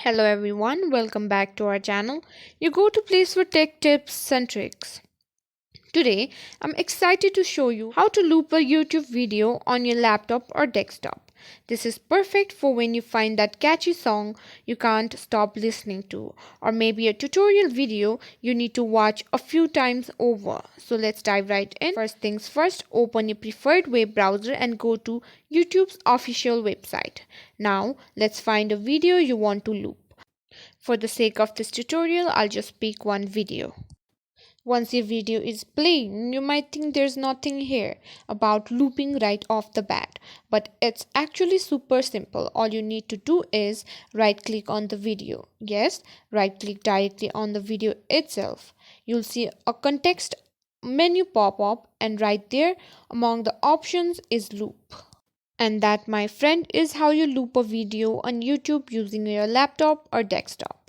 Hello everyone, welcome back to our channel. You go to place for tech tips and tricks. Today, I'm excited to show you how to loop a YouTube video on your laptop or desktop. This is perfect for when you find that catchy song you can't stop listening to, or maybe a tutorial video you need to watch a few times over. So let's dive right in. First things first, open your preferred web browser and go to YouTube's official website. Now, let's find a video you want to loop. For the sake of this tutorial, I'll just pick one video. Once your video is playing, you might think there's nothing here about looping right off the bat, but it's actually super simple. All you need to do is right click on the video. Yes, right click directly on the video itself. You'll see a context menu pop up, and right there among the options is loop. And that, my friend, is how you loop a video on YouTube using your laptop or desktop.